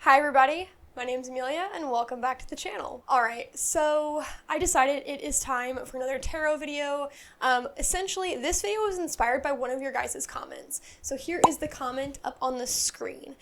Hi everybody, my name's Amelia and welcome back to the channel. Alright, so I decided it is time for another tarot video. Essentially, this video was inspired by one of your guys' comments. So here is the comment up on the screen.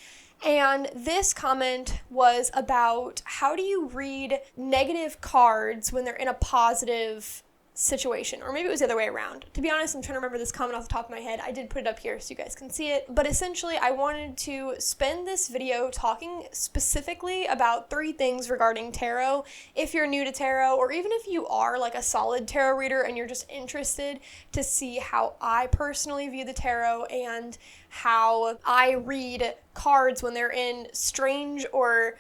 And this comment was about how do you read negative cards when they're in a positive situation, or maybe it was the other way around. To be honest, I'm trying to remember this comment off the top of my head. I did put it up here so you guys can see it, but essentially I wanted to spend this video talking specifically about 3 things regarding tarot. If you're new to tarot, or even if you are like a solid tarot reader and you're just interested to see how I personally view the tarot and how I read cards when they're in strange or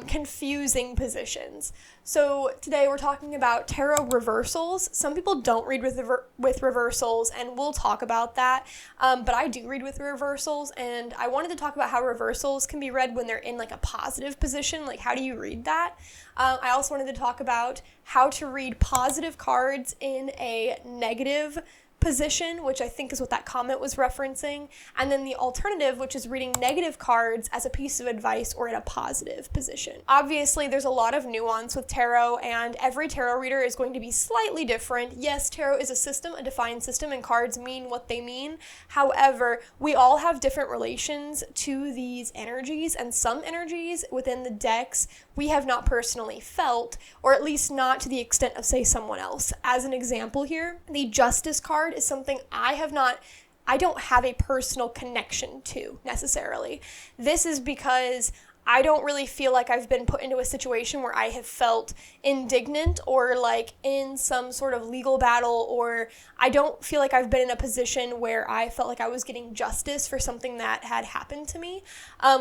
confusing positions. So today we're talking about tarot reversals. Some people don't read with reversals, and we'll talk about that, but I do read with reversals, and I wanted to talk about how reversals can be read when they're in like a positive position, like how do you read that? I also wanted to talk about how to read positive cards in a negative position, which I think is what that comment was referencing, and then the alternative, which is reading negative cards as a piece of advice or in a positive position. Obviously, there's a lot of nuance with tarot, and every tarot reader is going to be slightly different. Yes, tarot is a system, a defined system, and cards mean what they mean. However, we all have different relations to these energies, and some energies within the decks we have not personally felt, or at least not to the extent of, say, someone else. As an example here, the Justice card is something I don't have a personal connection to necessarily. This is because I don't really feel like I've been put into a situation where I have felt indignant or like in some sort of legal battle, or I don't feel like I've been in a position where I felt like I was getting justice for something that had happened to me,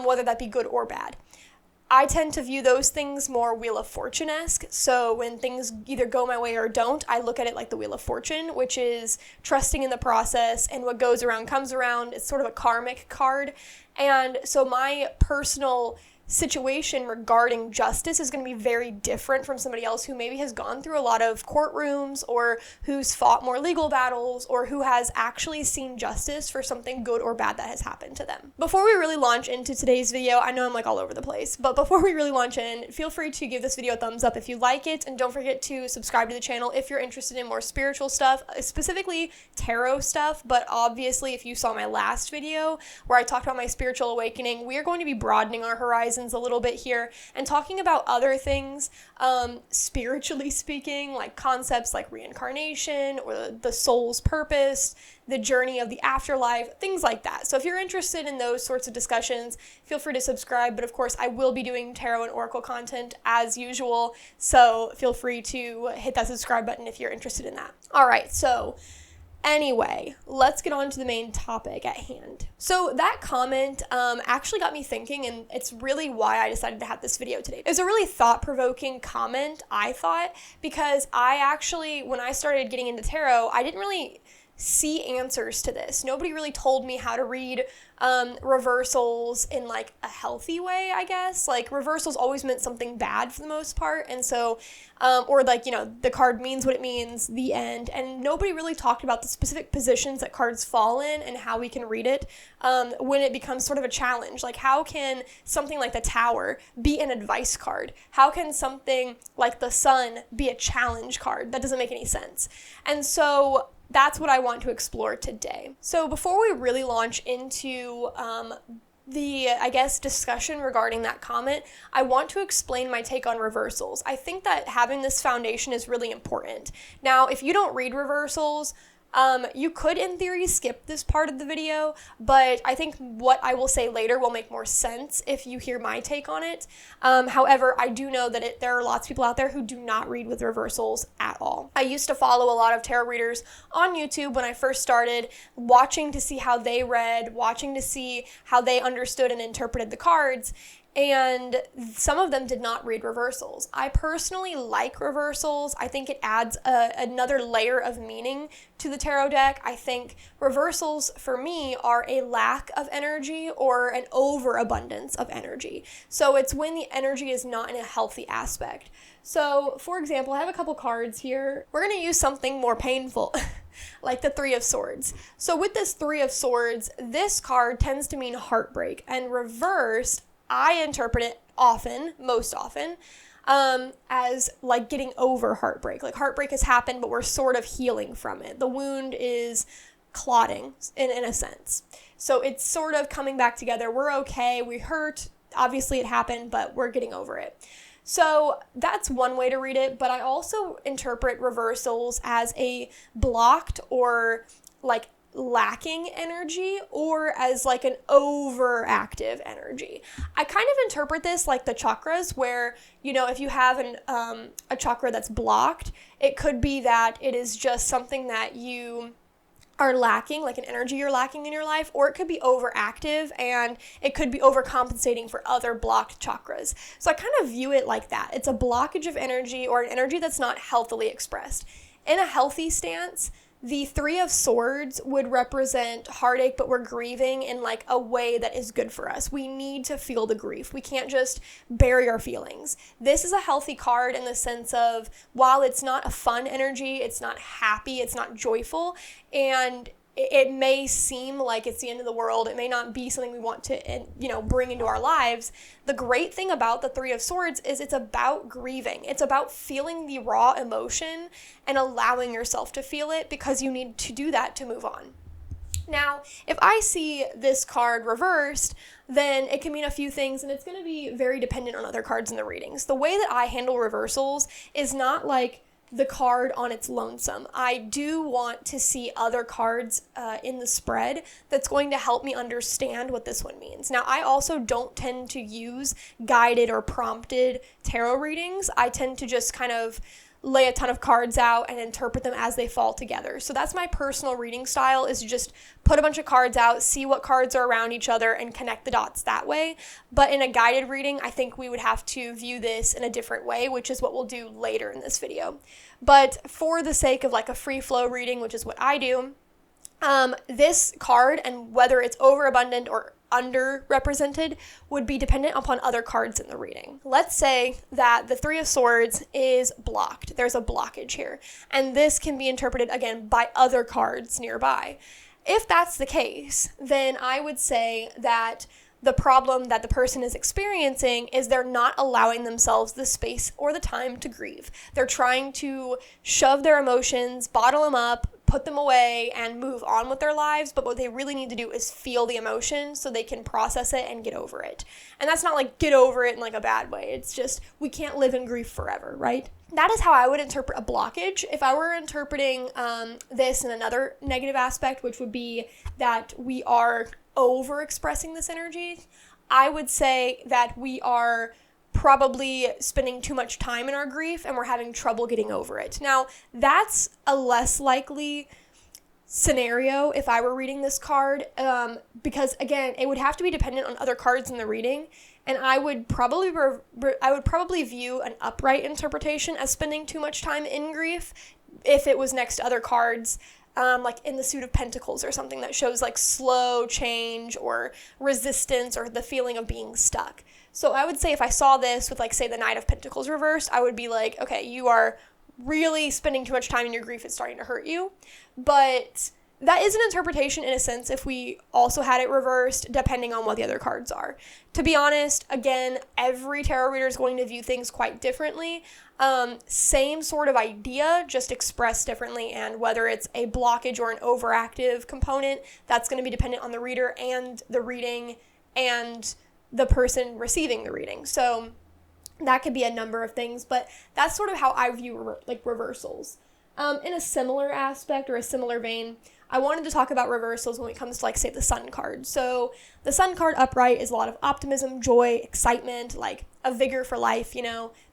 whether that be good or bad. I tend to view those things more Wheel of Fortune-esque, so when things either go my way or don't, I look at it like the Wheel of Fortune, which is trusting in the process, and what goes around comes around. It's sort of a karmic card, and so my personal situation regarding justice is going to be very different from somebody else who maybe has gone through a lot of courtrooms, or who's fought more legal battles, or who has actually seen justice for something good or bad that has happened to them. Before we really launch into today's video, I know I'm like all over the place, but before we really launch in, feel free to give this video a thumbs up if you like it, and don't forget to subscribe to the channel if you're interested in more spiritual stuff, specifically tarot stuff. But obviously, if you saw my last video where I talked about my spiritual awakening, we are going to be broadening our horizons a little bit here and talking about other things, spiritually speaking, like concepts like reincarnation or the soul's purpose, the journey of the afterlife, things like that. So if you're interested in those sorts of discussions, feel free to subscribe. But of course, I will be doing tarot and oracle content as usual, so feel free to hit that subscribe button if you're interested in that. All right, so anyway, let's get on to the main topic at hand. So that comment actually got me thinking, and it's really why I decided to have this video today. It was a really thought-provoking comment, I thought, because I actually, when I started getting into tarot, I didn't really see answers to this. Nobody really told me how to read reversals in like a healthy way, I guess. Like reversals always meant something bad for the most part, and so or like, you know, the card means what it means, the end, and nobody really talked about the specific positions that cards fall in and how we can read it when it becomes sort of a challenge. Like how can something like the Tower be an advice card? How can something like the Sun be a challenge card? That doesn't make any sense. And so that's what I want to explore today. So before we really launch into the, I guess, discussion regarding that comment, I want to explain my take on reversals. I think that having this foundation is really important. Now, if you don't read reversals, you could, in theory, skip this part of the video, but I think what I will say later will make more sense if you hear my take on it. However, I do know that there are lots of people out there who do not read with reversals at all. I used to follow a lot of tarot readers on YouTube when I first started, watching to see how they read, watching to see how they understood and interpreted the cards, and some of them did not read reversals. I personally like reversals. I think it adds another layer of meaning to the tarot deck. I think reversals, for me, are a lack of energy or an overabundance of energy. So it's when the energy is not in a healthy aspect. So, for example, I have a couple cards here. We're going to use something more painful, like the Three of Swords. So with this Three of Swords, this card tends to mean heartbreak, and reversed, I interpret it most often, as like getting over heartbreak. Like heartbreak has happened, but we're sort of healing from it. The wound is clotting in a sense. So it's sort of coming back together. We're okay. We hurt. Obviously it happened, but we're getting over it. So that's one way to read it, but I also interpret reversals as a blocked or like lacking energy, or as like an overactive energy. I kind of interpret this like the chakras, where, you know, if you have a chakra that's blocked, it could be that it is just something that you are lacking, like an energy you're lacking in your life, or it could be overactive and it could be overcompensating for other blocked chakras. So I kind of view it like that. It's a blockage of energy, or an energy that's not healthily expressed. In a healthy stance, the Three of Swords would represent heartache, but we're grieving in like a way that is good for us. We need to feel the grief. We can't just bury our feelings. This is a healthy card in the sense of, while it's not a fun energy, it's not happy, it's not joyful, and it may seem like it's the end of the world. It may not be something we want to, bring into our lives. The great thing about the Three of Swords is it's about grieving. It's about feeling the raw emotion and allowing yourself to feel it, because you need to do that to move on. Now, if I see this card reversed, then it can mean a few things, and it's going to be very dependent on other cards in the readings. The way that I handle reversals is not like the card on its lonesome. I do want to see other cards in the spread that's going to help me understand what this one means. Now, I also don't tend to use guided or prompted tarot readings. I tend to just kind of lay a ton of cards out and interpret them as they fall together. So that's my personal reading style, is to just put a bunch of cards out, see what cards are around each other, and connect the dots that way. But in a guided reading, I think we would have to view this in a different way, which is what we'll do later in this video. But for the sake of like a free flow reading, which is what I do, this card, and whether it's overabundant or underrepresented, would be dependent upon other cards in the reading. Let's say that the Three of Swords is blocked. There's a blockage here, and this can be interpreted again by other cards nearby. If that's the case, then I would say that the problem that the person is experiencing is they're not allowing themselves the space or the time to grieve. They're trying to shove their emotions, bottle them up, put them away, and move on with their lives, but what they really need to do is feel the emotion so they can process it and get over it. And that's not like get over it in like a bad way. It's just, we can't live in grief forever, right? That is how I would interpret a blockage. If I were interpreting this in another negative aspect, which would be that we are over-expressing this energy, I would say that we are probably spending too much time in our grief and we're having trouble getting over it. Now, that's a less likely scenario if I were reading this card, because again, it would have to be dependent on other cards in the reading, and I would probably view an upright interpretation as spending too much time in grief if it was next to other cards, like in the Suit of Pentacles or something that shows like slow change or resistance or the feeling of being stuck. So I would say if I saw this with like, say, the Knight of Pentacles reversed, I would be like, okay, you are really spending too much time in your grief. It's starting to hurt you. But that is an interpretation in a sense if we also had it reversed, depending on what the other cards are. To be honest, again, every tarot reader is going to view things quite differently. Same sort of idea, just expressed differently, and whether it's a blockage or an overactive component, that's going to be dependent on the reader and the reading and the person receiving the reading. So that could be a number of things, but that's sort of how I view reversals. In a similar aspect or a similar vein, I wanted to talk about reversals when it comes to, like, say, the Sun card. So the Sun card upright is a lot of optimism, joy, excitement, like a vigor for life,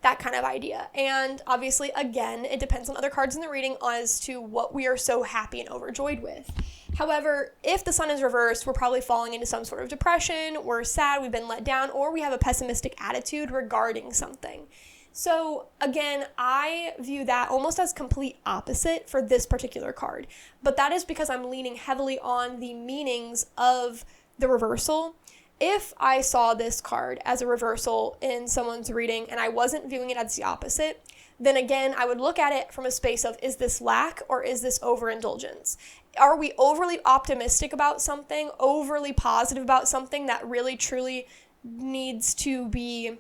that kind of idea. And obviously, again, it depends on other cards in the reading as to what we are so happy and overjoyed with. However, if the Sun is reversed, we're probably falling into some sort of depression, we're sad, we've been let down, or we have a pessimistic attitude regarding something. So again, I view that almost as complete opposite for this particular card, but that is because I'm leaning heavily on the meanings of the reversal. If I saw this card as a reversal in someone's reading and I wasn't viewing it as the opposite, then again, I would look at it from a space of, is this lack or is this overindulgence? Are we overly optimistic about something, overly positive about something that really truly needs to be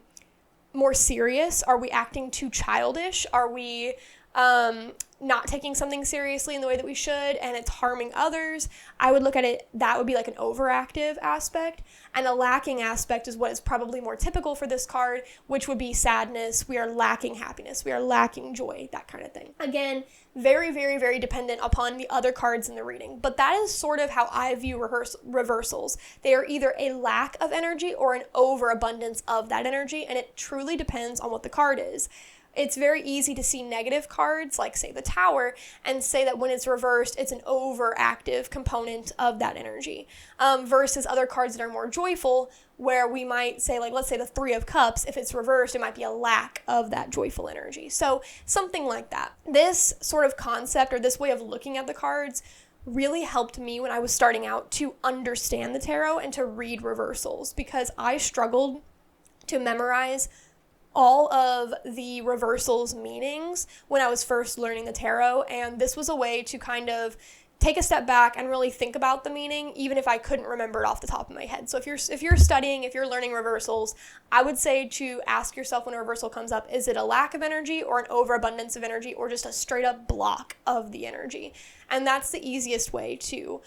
more serious? Are we acting too childish? Are we not taking something seriously in the way that we should and it's harming others? I would look at it, that would be like an overactive aspect, and a lacking aspect is what is probably more typical for this card, which would be sadness. We are lacking happiness, we are lacking joy, that kind of thing. Again, very, very, very dependent upon the other cards in the reading, but that is sort of how I view reversals. They are either a lack of energy or an overabundance of that energy, and it truly depends on what the card is. It's very easy to see negative cards, like say the Tower, and say that when it's reversed, it's an overactive component of that energy, versus other cards that are more joyful, where we might say, like, let's say the Three of Cups, if it's reversed, it might be a lack of that joyful energy. So something like that. This sort of concept, or this way of looking at the cards, really helped me when I was starting out to understand the tarot and to read reversals, because I struggled to memorize all of the reversals meanings when I was first learning the tarot, and this was a way to kind of take a step back and really think about the meaning, even if I couldn't remember it off the top of my head. So if you're studying, if you're learning reversals, I would say to ask yourself when a reversal comes up, is it a lack of energy or an overabundance of energy, or just a straight up block of the energy? And that's the easiest way to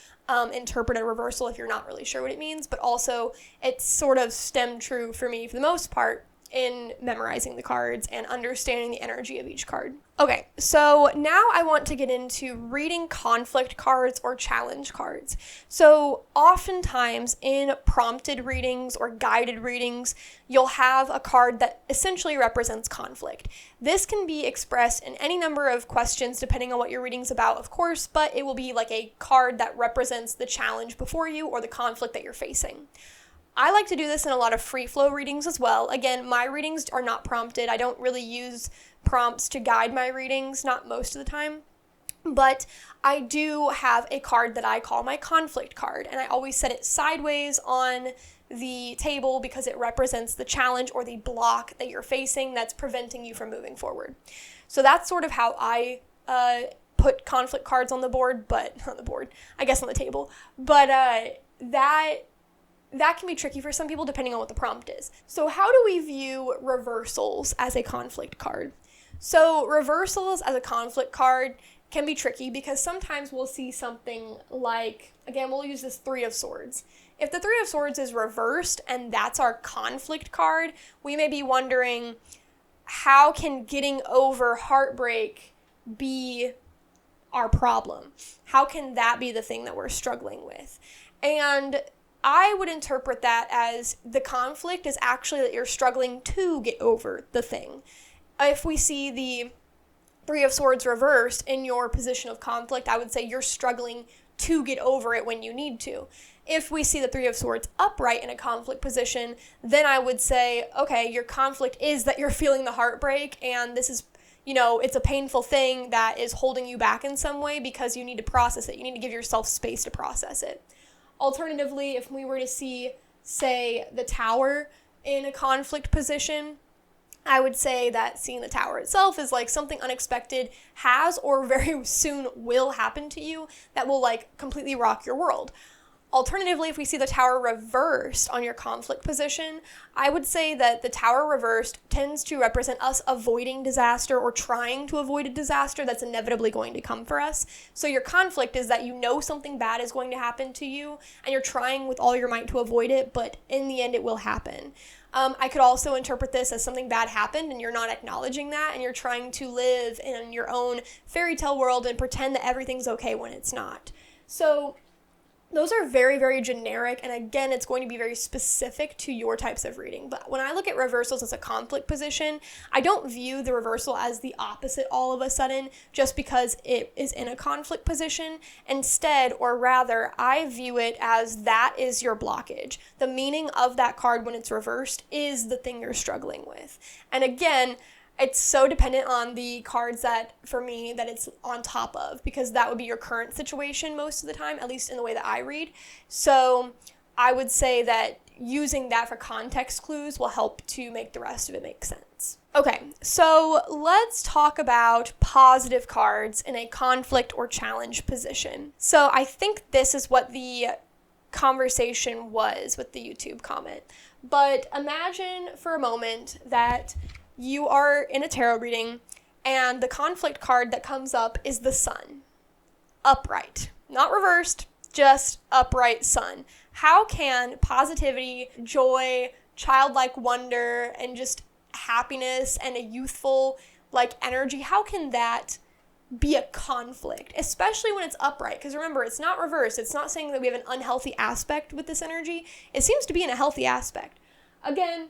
interpret a reversal if you're not really sure what it means, but also it's sort of stemmed true for me for the most part in memorizing the cards and understanding the energy of each card. Okay, so now I want to get into reading conflict cards or challenge cards. So oftentimes in prompted readings or guided readings, you'll have a card that essentially represents conflict. This can be expressed in any number of questions depending on what your reading's about, of course, but it will be like a card that represents the challenge before you or the conflict that you're facing. I like to do this in a lot of free flow readings as well. Again, my readings are not prompted. I don't really use prompts to guide my readings, not most of the time. But I do have a card that I call my conflict card, and I always set it sideways on the table because it represents the challenge or the block that you're facing that's preventing you from moving forward. So that's sort of how I put conflict cards on the board, but on the table. But that can be tricky for some people depending on what the prompt is. So how do we view reversals as a conflict card? So reversals as a conflict card can be tricky because sometimes we'll see something like, again, we'll use this Three of Swords. If the Three of Swords is reversed and that's our conflict card, we may be wondering, how can getting over heartbreak be our problem? How can that be the thing that we're struggling with? And I would interpret that as the conflict is actually that you're struggling to get over the thing. If we see the Three of Swords reversed in your position of conflict, I would say you're struggling to get over it when you need to. If we see the Three of Swords upright in a conflict position, then I would say, okay, your conflict is that you're feeling the heartbreak, and this is, it's a painful thing that is holding you back in some way because you need to process it. You need to give yourself space to process it. Alternatively, if we were to see, say, the Tower in a conflict position, I would say that seeing the Tower itself is like something unexpected has or very soon will happen to you that will like completely rock your world. Alternatively, if we see the Tower reversed on your conflict position, I would say that the Tower reversed tends to represent us avoiding disaster or trying to avoid a disaster that's inevitably going to come for us. So your conflict is that you know something bad is going to happen to you and you're trying with all your might to avoid it, but in the end it will happen. I could also interpret this as something bad happened and you're not acknowledging that and you're trying to live in your own fairy tale world and pretend that everything's okay when it's not. So those are very, very generic, and again, it's going to be very specific to your types of reading. But when I look at reversals as a conflict position, I don't view the reversal as the opposite all of a sudden just because it is in a conflict position. Instead, or rather, I view it as that is your blockage. The meaning of that card when it's reversed is the thing you're struggling with. And again, it's so dependent on the cards that, for me, that it's on top of, because that would be your current situation most of the time, at least in the way that I read. So I would say that using that for context clues will help to make the rest of it make sense. Okay, so let's talk about positive cards in a conflict or challenge position. So I think this is what the conversation was with the YouTube comment. but imagine for a moment that you are in a tarot reading and the conflict card that comes up is the Sun. Upright. Not reversed, just upright Sun. How can positivity, joy, childlike wonder, and just happiness and a youthful energy, how can that be a conflict, especially when it's upright? Because remember, it's not reversed. It's not saying that we have an unhealthy aspect with this energy. It seems to be in a healthy aspect. Again,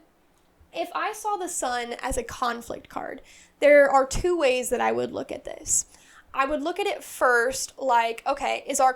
if I saw the Sun as a conflict card, there are two ways that I would look at this. I would look at it first okay, is our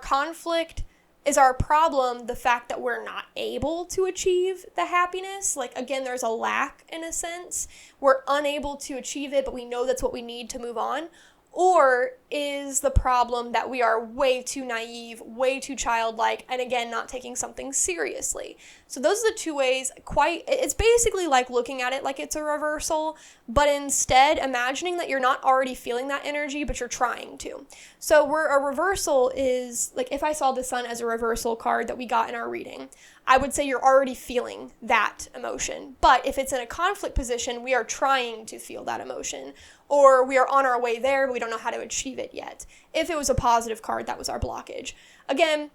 problem the fact that we're not able to achieve the happiness? Again, there's a lack in a sense. We're unable to achieve it, but we know that's what we need to move on. Or is the problem that we are way too naive, way too childlike, and again, not taking something seriously? So those are the two ways. It's basically like looking at it like it's a reversal, but instead imagining that you're not already feeling that energy, but you're trying to. So where a reversal is, if I saw the Sun as a reversal card that we got in our reading, I would say you're already feeling that emotion. But if it's in a conflict position, we are trying to feel that emotion, or we are on our way there, but we don't know how to achieve it yet. If it was a positive card, that was our blockage. Again,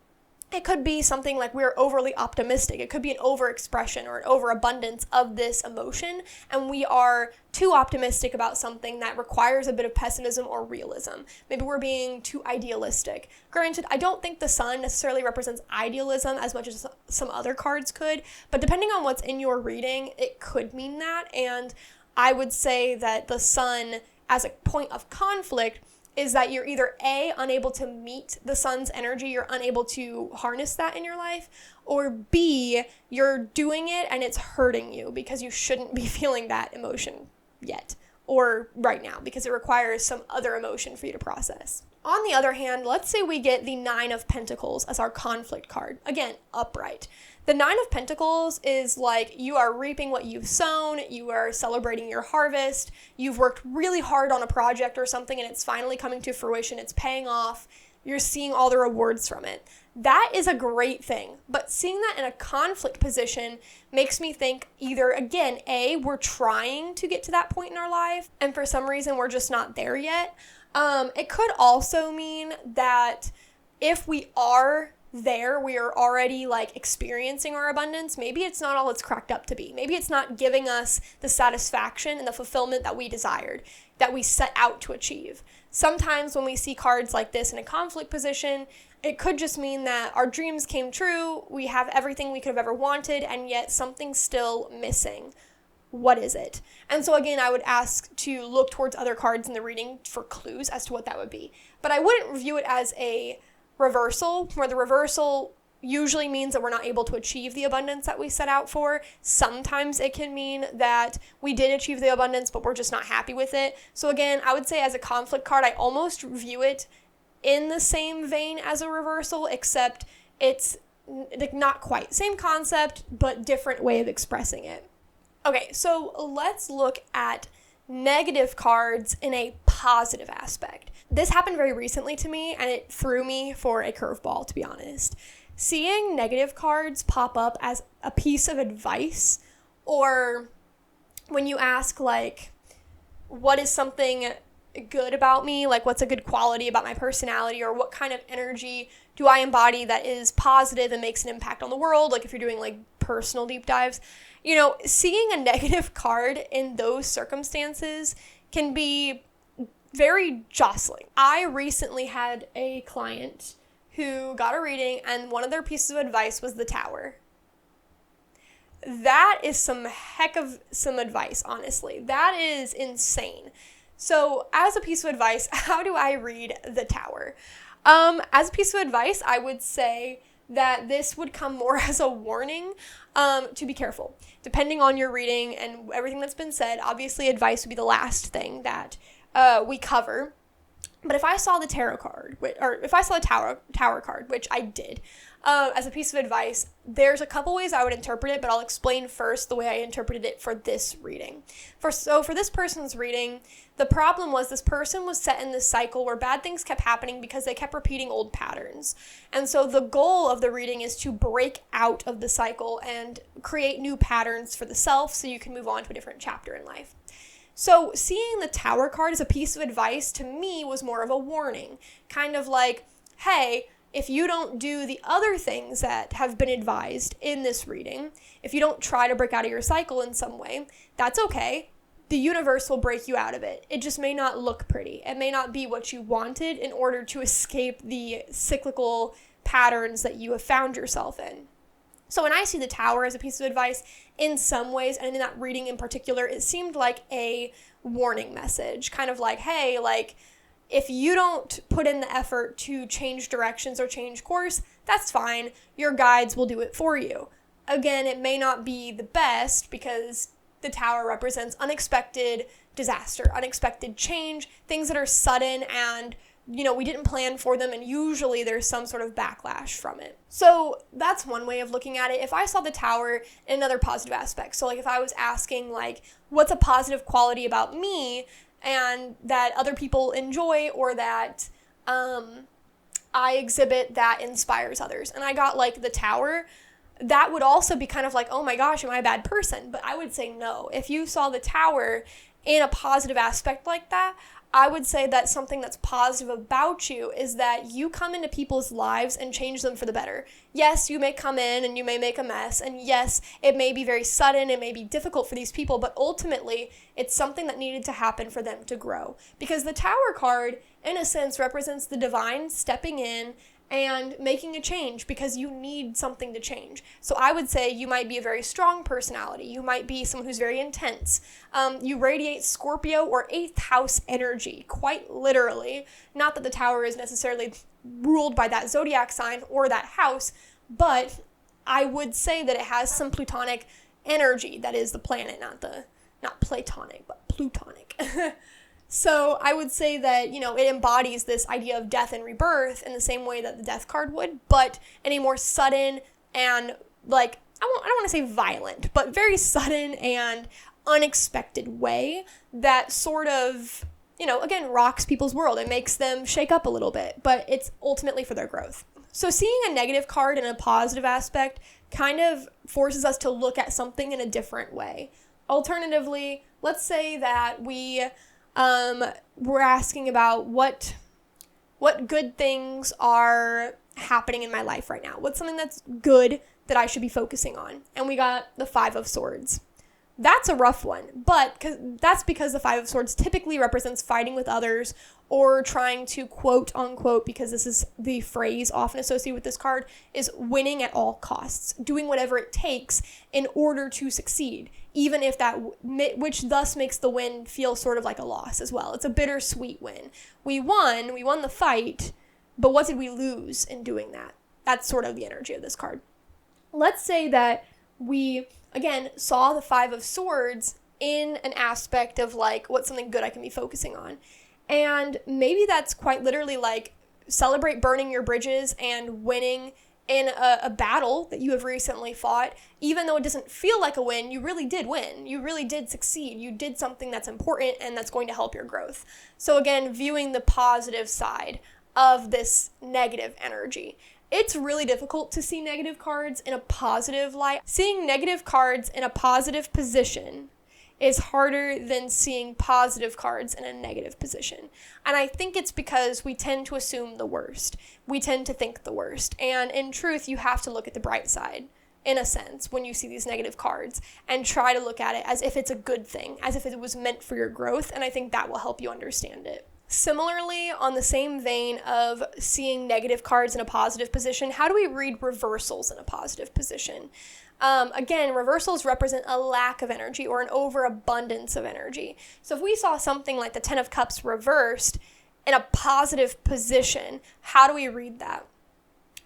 it could be something like we're overly optimistic. It could be an overexpression or an overabundance of this emotion, and we are too optimistic about something that requires a bit of pessimism or realism. Maybe we're being too idealistic. Granted, I don't think the Sun necessarily represents idealism as much as some other cards could, but depending on what's in your reading, it could mean that, and I would say that the Sun as a point of conflict is that you're either A, unable to meet the Sun's energy, you're unable to harness that in your life, or B, you're doing it and it's hurting you because you shouldn't be feeling that emotion yet or right now because it requires some other emotion for you to process. On the other hand, let's say we get the Nine of Pentacles as our conflict card. Again, upright. The Nine of Pentacles is you are reaping what you've sown, you are celebrating your harvest, you've worked really hard on a project or something and it's finally coming to fruition, it's paying off, you're seeing all the rewards from it. That is a great thing, but seeing that in a conflict position makes me think either, again, A, we're trying to get to that point in our life, and for some reason we're just not there yet. It could also mean that if we are there, we are already experiencing our abundance. Maybe it's not all it's cracked up to be. Maybe it's not giving us the satisfaction and the fulfillment that we desired, that we set out to achieve. Sometimes when we see cards like this in a conflict position, it could just mean that our dreams came true, we have everything we could have ever wanted, and yet something's still missing. What is it? And so again, I would ask to look towards other cards in the reading for clues as to what that would be. But I wouldn't view it as a reversal, where the reversal usually means that we're not able to achieve the abundance that we set out for. Sometimes it can mean that we did achieve the abundance, but we're just not happy with it. So again, I would say as a conflict card, I almost view it in the same vein as a reversal, except it's not quite. Same concept, but different way of expressing it. Okay, so let's look at negative cards in a positive aspect. This happened very recently to me, and it threw me for a curveball, to be honest. Seeing negative cards pop up as a piece of advice, or when you ask, what is something good about me? What's a good quality about my personality, or what kind of energy do I embody that is positive and makes an impact on the world? If you're doing, personal deep dives. Seeing a negative card in those circumstances can be very jostling. I recently had a client who got a reading, and one of their pieces of advice was the Tower. That is some advice, honestly. That is insane. So, as a piece of advice, how do I read the Tower? As a piece of advice, I would say that this would come more as a warning to be careful. Depending on your reading and everything that's been said, obviously advice would be the last thing that we cover. But if I saw the tarot card, or if I saw the tower card, which I did, as a piece of advice, there's a couple ways I would interpret it, but I'll explain first the way I interpreted it for this reading. So for this person's reading, the problem was this person was set in this cycle where bad things kept happening because they kept repeating old patterns. And so the goal of the reading is to break out of the cycle and create new patterns for the self so you can move on to a different chapter in life. So seeing the Tower card as a piece of advice to me was more of a warning, kind of like, hey, if you don't do the other things that have been advised in this reading, if you don't try to break out of your cycle in some way, that's okay. The universe will break you out of it. It just may not look pretty. It may not be what you wanted in order to escape the cyclical patterns that you have found yourself in. So when I see the Tower as a piece of advice, in some ways, and in that reading in particular, it seemed like a warning message, kind of like, hey, like, if you don't put in the effort to change directions or change course, that's fine. Your guides will do it for you. Again, it may not be the best because the Tower represents unexpected disaster, unexpected change, things that are sudden and, we didn't plan for them, and usually there's some sort of backlash from it. So that's one way of looking at it. If I saw the Tower in another positive aspect, so like if I was asking like, what's a positive quality about me and that other people enjoy or that I exhibit that inspires others, and I got like the Tower, that would also be kind of like, oh my gosh, am I a bad person? But I would say no. If you saw the Tower in a positive aspect like that, I would say that something that's positive about you is that you come into people's lives and change them for the better. Yes, you may come in and you may make a mess, and yes, it may be very sudden, it may be difficult for these people, but ultimately, it's something that needed to happen for them to grow. Because the Tower card, in a sense, represents the divine stepping in and making a change because you need something to change. So I would say you might be a very strong personality. You might be someone who's very intense. You radiate Scorpio or 8th house energy, quite literally. Not that the Tower is necessarily ruled by that zodiac sign or that house, but I would say that it has some plutonic energy. That is the planet, not platonic, but plutonic. So I would say that, it embodies this idea of death and rebirth in the same way that the Death card would, but in a more sudden and, like, I don't want to say violent, but very sudden and unexpected way that sort of, again, rocks people's world. It makes them shake up a little bit, but it's ultimately for their growth. So seeing a negative card in a positive aspect kind of forces us to look at something in a different way. Alternatively, let's say that we're asking about what good things are happening in my life right now. What's something that's good that I should be focusing on? And we got the 5 of Swords. That's a rough one, but that's because the 5 of Swords typically represents fighting with others or trying to quote unquote, because this is the phrase often associated with this card, is winning at all costs, doing whatever it takes in order to succeed, even if which thus makes the win feel sort of like a loss as well. It's a bittersweet win. We won the fight, but what did we lose in doing that? That's sort of the energy of this card. Let's say that we, again, saw the 5 of Swords in an aspect of like, what's something good I can be focusing on? And maybe that's quite literally like celebrate burning your bridges and winning in a battle that you have recently fought. Even though it doesn't feel like a win, you really did win. You really did succeed. You did something that's important and that's going to help your growth. So again, viewing the positive side of this negative energy. It's really difficult to see negative cards in a positive light. Seeing negative cards in a positive position is harder than seeing positive cards in a negative position. And I think it's because we tend to assume the worst. We tend to think the worst. And in truth, you have to look at the bright side, in a sense, when you see these negative cards, and try to look at it as if it's a good thing, as if it was meant for your growth, and I think that will help you understand it. Similarly, on the same vein of seeing negative cards in a positive position, how do we read reversals in a positive position? Again, reversals represent a lack of energy or an overabundance of energy. So if we saw something like the 10 of Cups reversed in a positive position, how do we read that?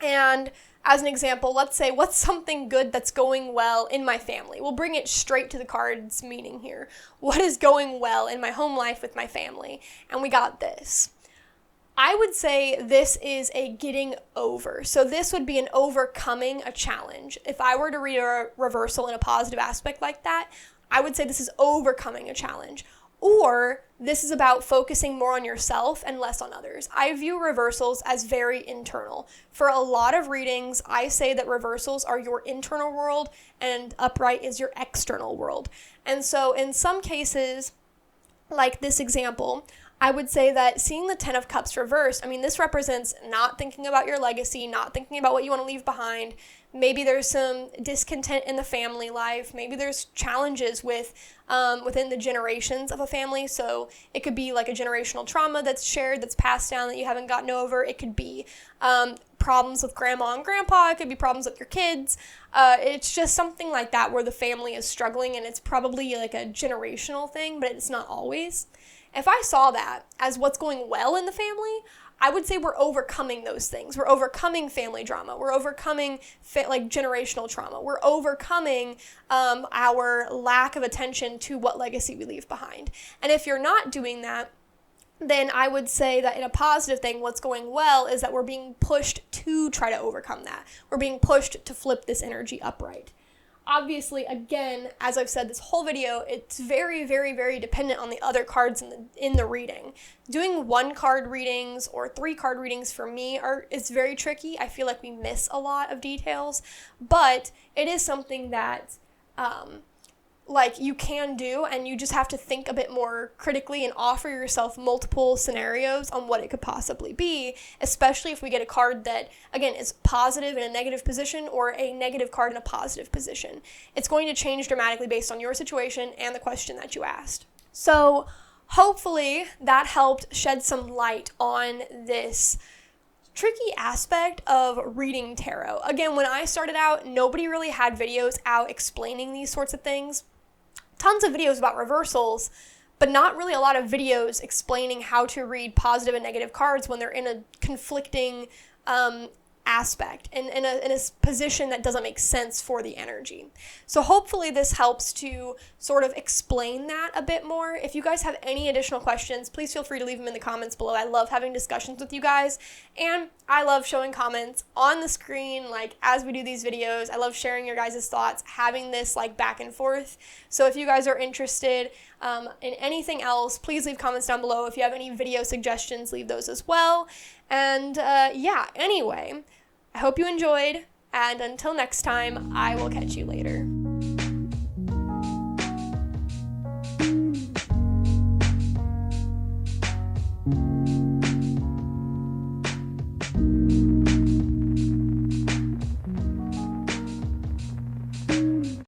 And as an example, let's say, what's something good that's going well in my family? We'll bring it straight to the card's meaning here. What is going well in my home life with my family? And we got this. I would say this is a getting over. So this would be an overcoming a challenge. If I were to read a reversal in a positive aspect like that, I would say this is overcoming a challenge. Or this is about focusing more on yourself and less on others. I view reversals as very internal. For a lot of readings, I say that reversals are your internal world and upright is your external world. And so in some cases, like this example, I would say that seeing the 10 of Cups reversed, I mean, this represents not thinking about your legacy, not thinking about what you want to leave behind. Maybe there's some discontent in the family life. Maybe there's challenges with within the generations of a family. So it could be like a generational trauma that's shared, that's passed down that you haven't gotten over. It could be problems with grandma and grandpa. It could be problems with your kids. It's just something like that where the family is struggling, and it's probably like a generational thing, but it's not always. If I saw that as what's going well in the family, I would say we're overcoming those things. We're overcoming family drama. We're overcoming like generational trauma. We're overcoming our lack of attention to what legacy we leave behind. And if you're not doing that, then I would say that in a positive thing, what's going well is that we're being pushed to try to overcome that. We're being pushed to flip this energy upright. Obviously, again, as I've said this whole video, it's very, very, very dependent on the other cards in the reading. Doing 1-card readings or 3-card readings for me is very tricky. I feel like we miss a lot of details, but it is something that like you can do, and you just have to think a bit more critically and offer yourself multiple scenarios on what it could possibly be, especially if we get a card that, again, is positive in a negative position or a negative card in a positive position. It's going to change dramatically based on your situation and the question that you asked. So hopefully that helped shed some light on this tricky aspect of reading tarot. Again, when I started out, nobody really had videos out explaining these sorts of things. Tons of videos about reversals, but not really a lot of videos explaining how to read positive and negative cards when they're in a conflicting aspect and in a position that doesn't make sense for the energy. So hopefully this helps to sort of explain that a bit more. If you guys have any additional questions, please feel free to leave them in the comments below. I love having discussions with you guys, and I love showing comments on the screen like as we do these videos. I love sharing your guys' thoughts, having this like back and forth. So if you guys are interested in anything else, please leave comments down below. If you have any video suggestions, leave those as well. And yeah, anyway, I hope you enjoyed, and until next time, I will catch you later.